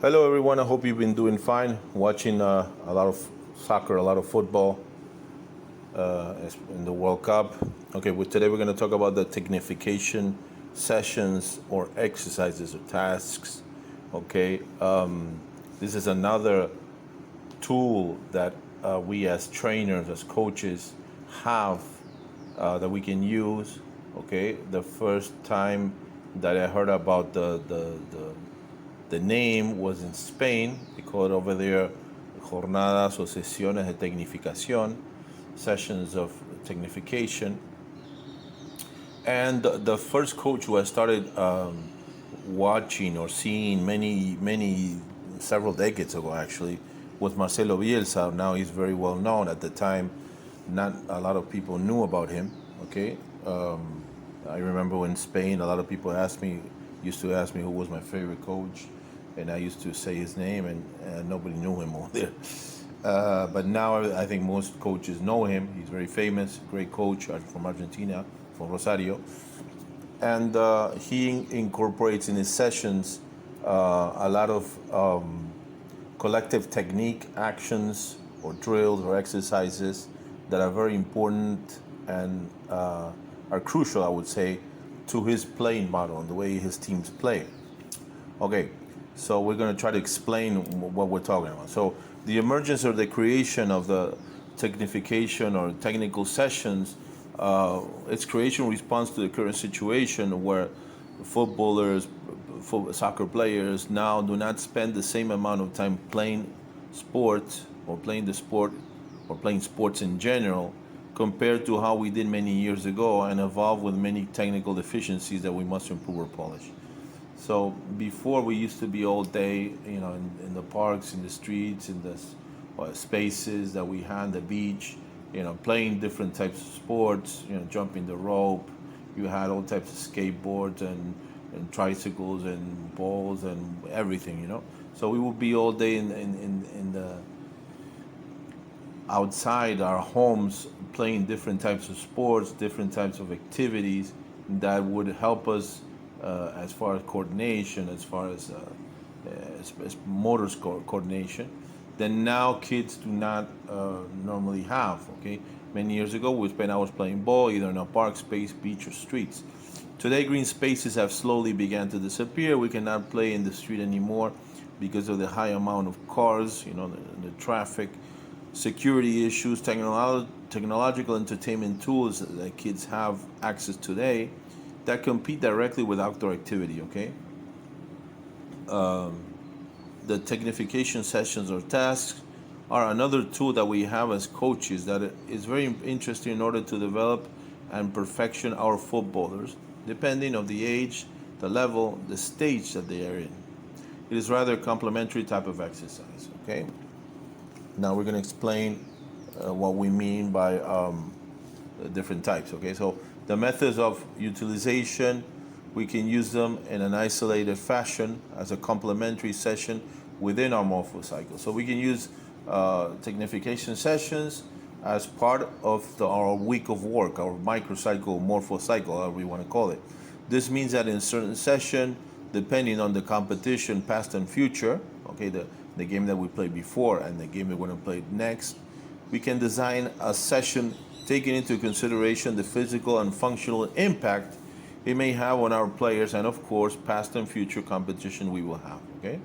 Hello, everyone. I hope you've been doing fine. Watching a lot of soccer, a lot of football in the World Cup. Okay, today we're going to talk about the technification sessions or exercises or tasks. Okay, this is another tool that we as trainers, as coaches, have that we can use. Okay, the first time that I heard about the name was in Spain. They call it over there jornadas o sesiones de tecnificación, sessions of technification. And the first coach who I started watching or seeing several decades ago actually, was Marcelo Bielsa. Now he's very well known. At the time, not a lot of people knew about him. Okay, I remember in Spain, a lot of people used to ask me who was my favorite coach, and I used to say his name, and nobody knew him over there. But now I think most coaches know him. He's very famous, great coach from Argentina, from Rosario. And he incorporates in his sessions a lot of collective technique actions or drills or exercises that are very important and are crucial, I would say, to his playing model and the way his teams play. Okay, so we're going to try to explain what we're talking about. So the emergence or the creation of the technification or technical sessions, its creation responds to the current situation where footballers, soccer players now do not spend the same amount of time playing sports or playing the sport or playing sports in general compared to how we did many years ago, and evolved with many technical deficiencies that we must improve or polish. So before, we used to be all day, in the parks, in the streets, in the spaces that we had, the beach, playing different types of sports, jumping the rope. You had all types of skateboards and tricycles and balls and everything, So we would be all day in the outside our homes playing different types of sports, different types of activities that would help us as far as coordination, as far as motor coordination, that now kids do not normally have. Okay, many years ago we spent hours playing ball either in a park, space, beach, or streets. Today, green spaces have slowly begun to disappear. We cannot play in the street anymore because of the high amount of cars, the traffic, security issues, technological entertainment tools that kids have access today that compete directly with outdoor activity. Okay, the technification sessions or tasks are another tool that we have as coaches that is very interesting in order to develop and perfection our footballers, depending on the age, the level, the stage that they are in. It is rather a complementary type of exercise. Okay. Now we're going to explain what we mean by different types. Okay, so the methods of utilization, we can use them in an isolated fashion as a complementary session within our morphocycle. So we can use technification sessions as part of our week of work, our microcycle, morphocycle, however we want to call it. This means that in certain session, depending on the competition, past and future, okay, the game that we played before and the game we're going to play next, we can design a session taking into consideration the physical and functional impact it may have on our players, and of course, past and future competition we will have. Okay,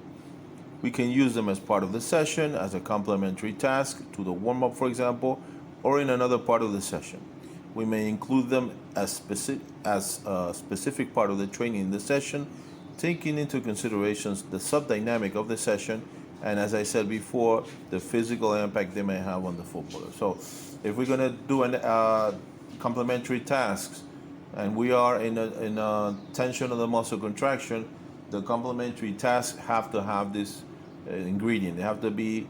we can use them as part of the session, as a complementary task to the warm-up, for example, or in another part of the session. We may include them as a specific part of the training in the session, taking into considerations the subdynamic of the session, and as I said before, the physical impact they may have on the footballer. So if we're going to do an complementary tasks, and we are in a tension of the muscle contraction, the complementary tasks have to have this ingredient. They have to be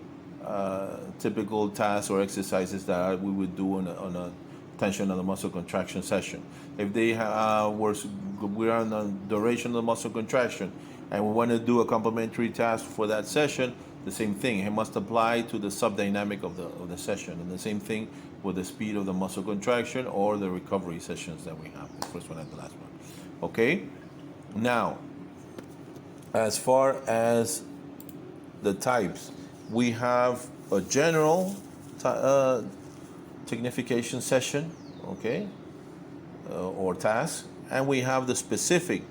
typical tasks or exercises that we would do on a tension of the muscle contraction session. If they we're on the duration of the muscle contraction and we want to do a complementary task for that session, the same thing. It must apply to the subdynamic of the session, and the same thing with the speed of the muscle contraction or the recovery sessions that we have, the first one and the last one. Okay? Now, as far as the types. We have a general technification session, okay, or task, and we have the specific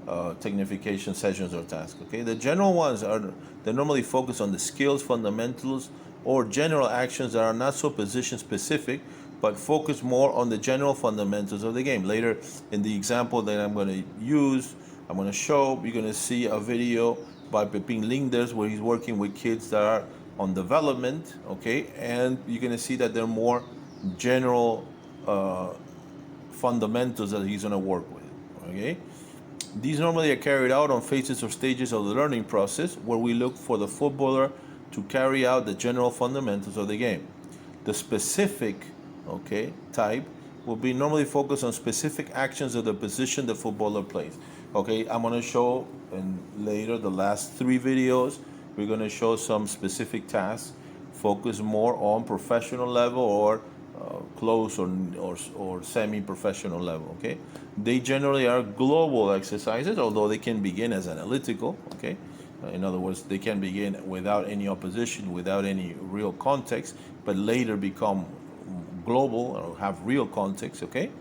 technification sessions or tasks. Okay, the general ones they normally focus on the skills, fundamentals, or general actions that are not so position specific, but focus more on the general fundamentals of the game. Later in the example that I'm going to use, I'm going to show, you're going to see a video by Pepin Linders where he's working with kids that are on development. Okay, and you're going to see that they're more general fundamentals that he's going to work with. Okay. These normally are carried out on phases or stages of the learning process where we look for the footballer to carry out the general fundamentals of the game. The specific, okay, type will be normally focused on specific actions of the position the footballer plays. Okay, I'm going to show in later the last 3 videos, we're going to show some specific tasks focus more on professional level or close or semi-professional level. Okay, they generally are global exercises, although they can begin as analytical. Okay, in other words, they can begin without any opposition, without any real context, but later become global or have real context. Okay,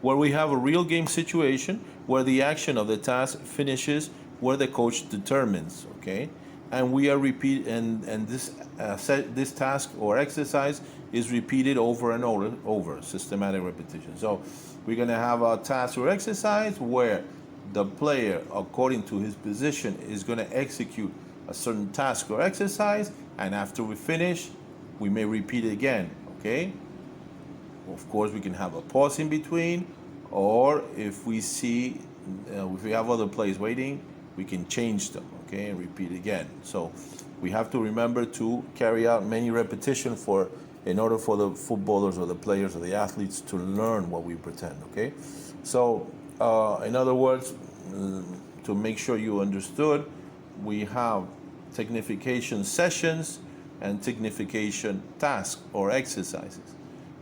where we have a real game situation where the action of the task finishes where the coach determines. Okay, and we are and this task or exercise is repeated over and over, systematic repetition. So we're going to have a task or exercise where the player, according to his position, is going to execute a certain task or exercise, and after we finish, we may repeat it again. Okay, of course we can have a pause in between, or if we see if we have other players waiting, we can change them, okay, and repeat again. So we have to remember to carry out many repetitions in order for the footballers or the players or the athletes to learn what we pretend. Okay, so in other words, to make sure you understood, we have technification sessions and technification tasks or exercises,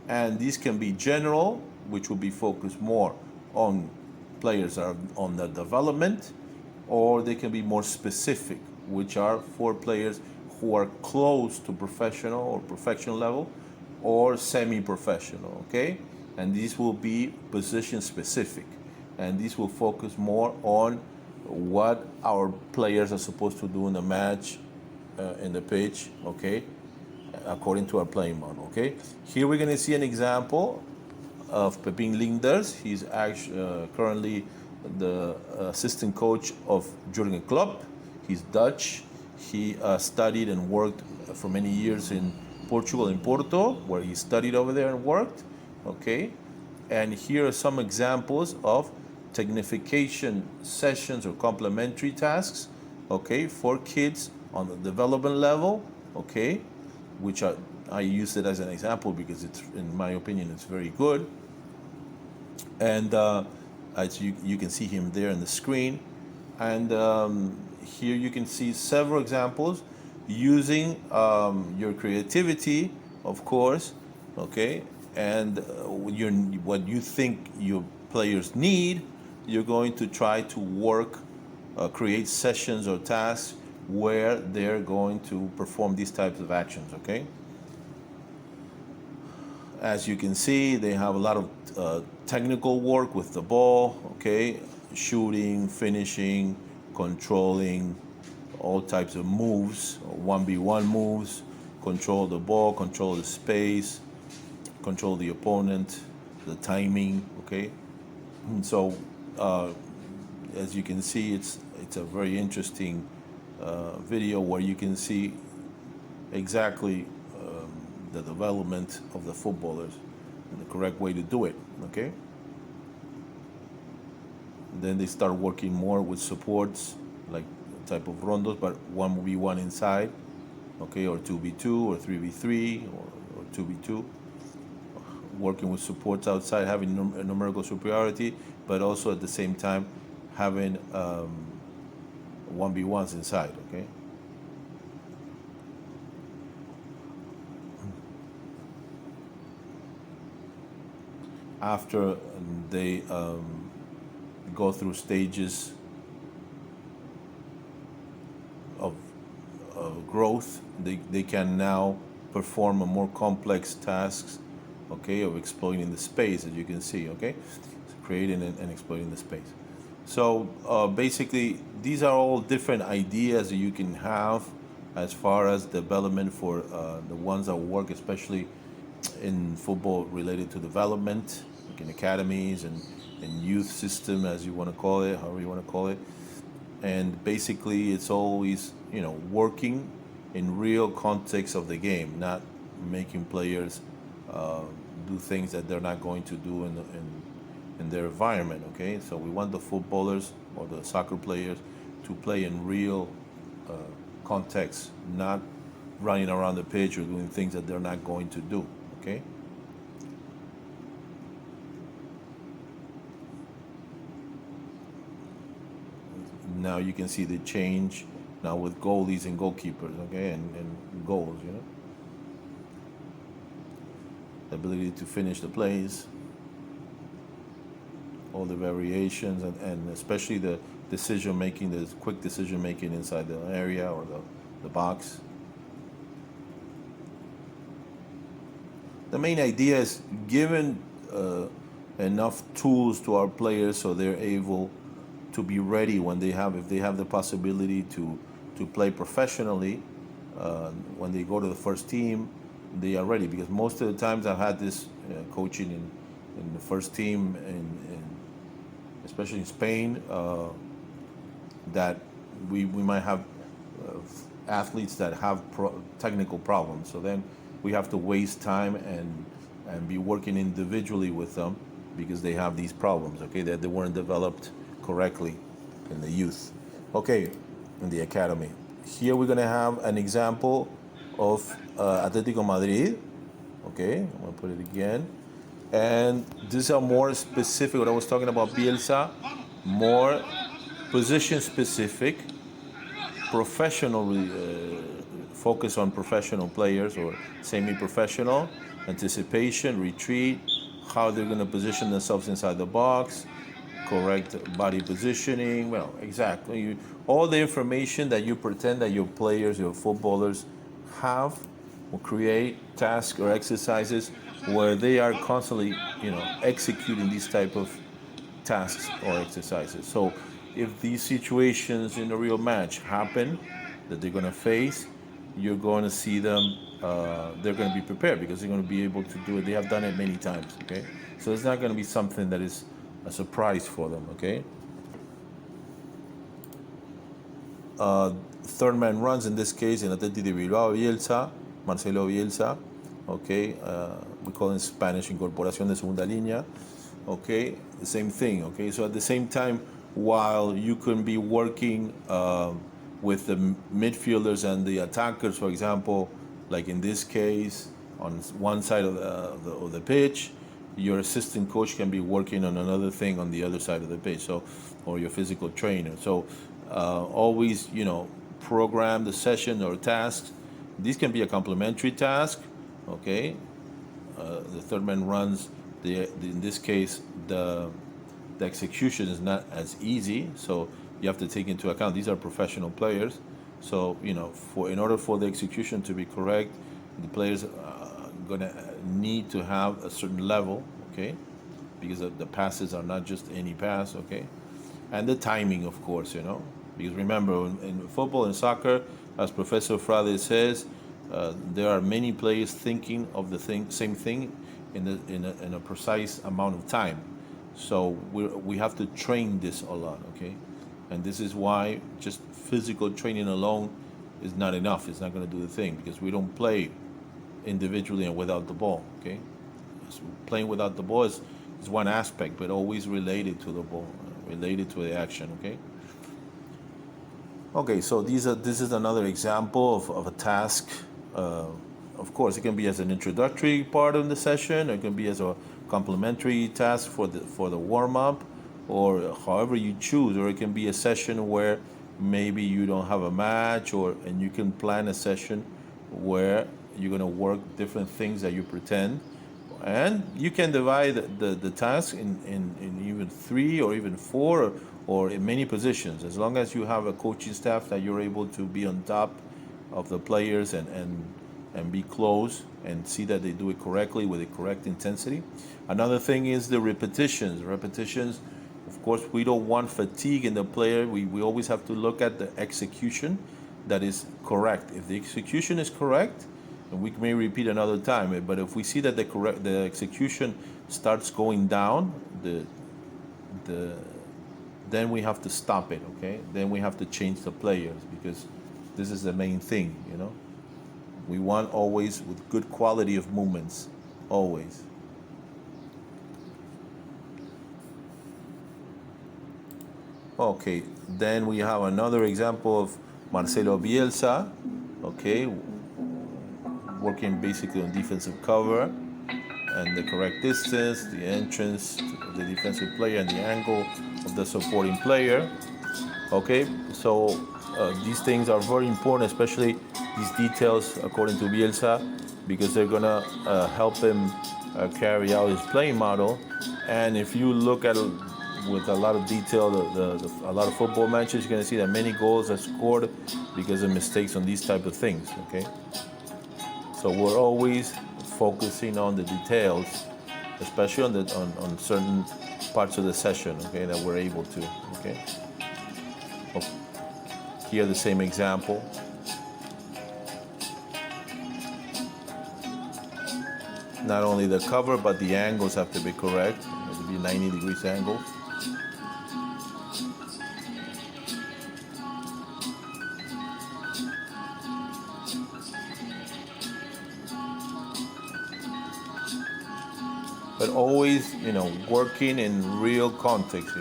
and these can be general, which will be focused more on players that are on the development, or they can be more specific, which are for players who are close to professional or professional level or semi-professional. Okay, and these will be position specific, and these will focus more on what our players are supposed to do in the match, in the pitch. Okay, according to our playing model. Okay, here we're going to see an example of Pepin Linders. He's actually currently the assistant coach of Jurgen Klopp. He's Dutch. He studied and worked for many years in Portugal, in Porto, where he studied over there and worked. Okay, and here are some examples of technification sessions or complementary tasks. Okay, for kids on the development level. Okay, which I use it as an example because it's, in my opinion, it's very good. And as you can see him there on the screen, and here you can see several examples using your creativity, of course. Okay, and what you think your players need, you're going to try to work, create sessions or tasks where they're going to perform these types of actions. Okay, as you can see, they have a lot of technical work with the ball. Okay, shooting, finishing, controlling, all types of moves, 1v1 moves, control the ball, control the space, control the opponent, the timing. Okay, and so as you can see, it's a very interesting video where you can see exactly the development of the footballers and the correct way to do it. Okay, then they start working more with supports like type of rondos, but 1v1 inside. Okay, or 2v2 or 3v3 or 2v2, working with supports outside, having numerical superiority, but also at the same time having 1v1s inside. Okay, after they go through stages of growth, they can now perform a more complex tasks, okay, of exploiting the space, as you can see, okay, so creating and exploiting the space. So basically, these are all different ideas that you can have as far as development for the ones that work, especially in football related to development, like in academies and youth system, as you want to call it, however you want to call it. And basically, it's always, working in real context of the game, not making players do things that they're not going to do in their environment. Okay, so we want the footballers or the soccer players to play in real context, not running around the pitch or doing things that they're not going to do. Okay. Now you can see the change now with goalies and goalkeepers, okay, and goals, the ability to finish the plays, all the variations, and especially the decision making, the quick decision making inside the area or the box. The main idea is giving enough tools to our players so they're able to be ready when if they have the possibility to play professionally, when they go to the first team, they are ready. Because most of the times I've had this coaching in the first team, especially in Spain, that we might have athletes that have technical problems. So then we have to waste time and be working individually with them because they have these problems, okay, that they weren't developed correctly in the youth, okay, in the academy. Here we're going to have an example of Atletico Madrid, okay, I'm going to put it again, and these are more specific, what I was talking about Bielsa, more position specific, professional, focus on professional players or semi-professional, anticipation, retreat, how they're going to position themselves inside the box, correct body positioning, well, exactly. All the information that you pretend that your players, your footballers have, will create tasks or exercises where they are constantly, executing these type of tasks or exercises. So if these situations in a real match happen that they're going to face, you're going to see them, they're going to be prepared because they're going to be able to do it. They have done it many times, okay? So it's not going to be something that is a surprise for them, okay? Third man runs, in this case, in Atleti de Bilbao, Bielsa, Marcelo Bielsa, okay? We call it in Spanish incorporación de segunda línea, okay? The same thing, okay? So at the same time, while you can be working with the midfielders and the attackers, for example, like in this case, on one side of the pitch, your assistant coach can be working on another thing on the other side of the pitch, so, or your physical trainer. So always, program the session or tasks. These can be a complementary task, okay? The third man runs, in this case, the execution is not as easy, so you have to take into account these are professional players. So, in order for the execution to be correct, the players are going to need to have a certain level, okay? Because the passes are not just any pass, okay? And the timing, of course, because remember, in football and soccer, as Professor Frade says, there are many players thinking of the same thing in a precise amount of time. So we have to train this a lot, okay? And this is why just physical training alone is not enough. It's not going to do the thing because we don't play individually and without the ball, okay? So playing without the ball is one aspect, but always related to the ball, related to the action, okay? Okay, so this is another example of a task. Of course, it can be as an introductory part of the session, or it can be as a complementary task for the warm-up, or however you choose, or it can be a session where maybe you don't have a match, and you can plan a session where you're going to work different things that you pretend, and you can divide the task in even 3 or even 4 or in many positions, as long as you have a coaching staff that you're able to be on top of the players and be close and see that they do it correctly with the correct intensity. Another thing is the repetitions. Repetitions, of course, we don't want fatigue in the player. We always have to look at the execution that is correct. If the execution is correct, and we may repeat another time, but if we see that the execution starts going down, then we have to stop it, okay? Then we have to change the players, because this is the main thing, you know? We want always with good quality of movements, always. Okay, then we have another example of Marcelo Bielsa, okay, working basically on defensive cover and the correct distance, the entrance of the defensive player, and the angle of the supporting player. Okay, so these things are very important, especially these details, according to Bielsa, because they're gonna help him carry out his playing model. And if you look at it with a lot of detail, a lot of football matches, you're gonna see that many goals are scored because of mistakes on these type of things. Okay, so we're always focusing on the details, especially on certain parts of the session. Okay, that we're able to. Okay. Here, the same example. Not only the cover, but the angles have to be correct. It has to be 90 degrees angles. But always, you know, working in real context,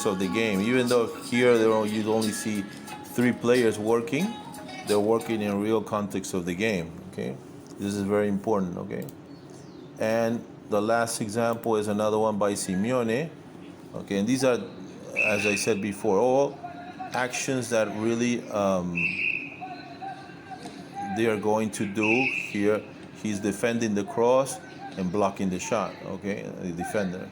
of the game. Even though here you only see 3 players working, they're working in real context of the game. Okay, this is very important. Okay, and the last example is another one by Simeone. Okay, and these are, as I said before, all actions that really they are going to do here. He's defending the cross and blocking the shot. Okay, the defender.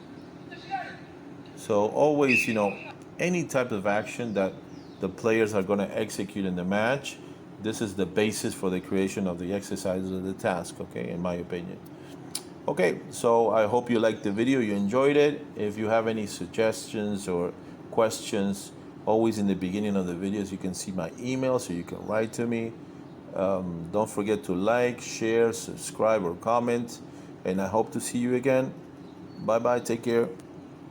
So always, you know, any type of action that the players are going to execute in the match, this is the basis for the creation of the exercises of the task, okay, in my opinion. Okay, so I hope you liked the video, you enjoyed it. If you have any suggestions or questions, always in the beginning of the videos, you can see my email, so you can write to me. Don't forget to like, share, subscribe, or comment, and I hope to see you again. Bye-bye, take care.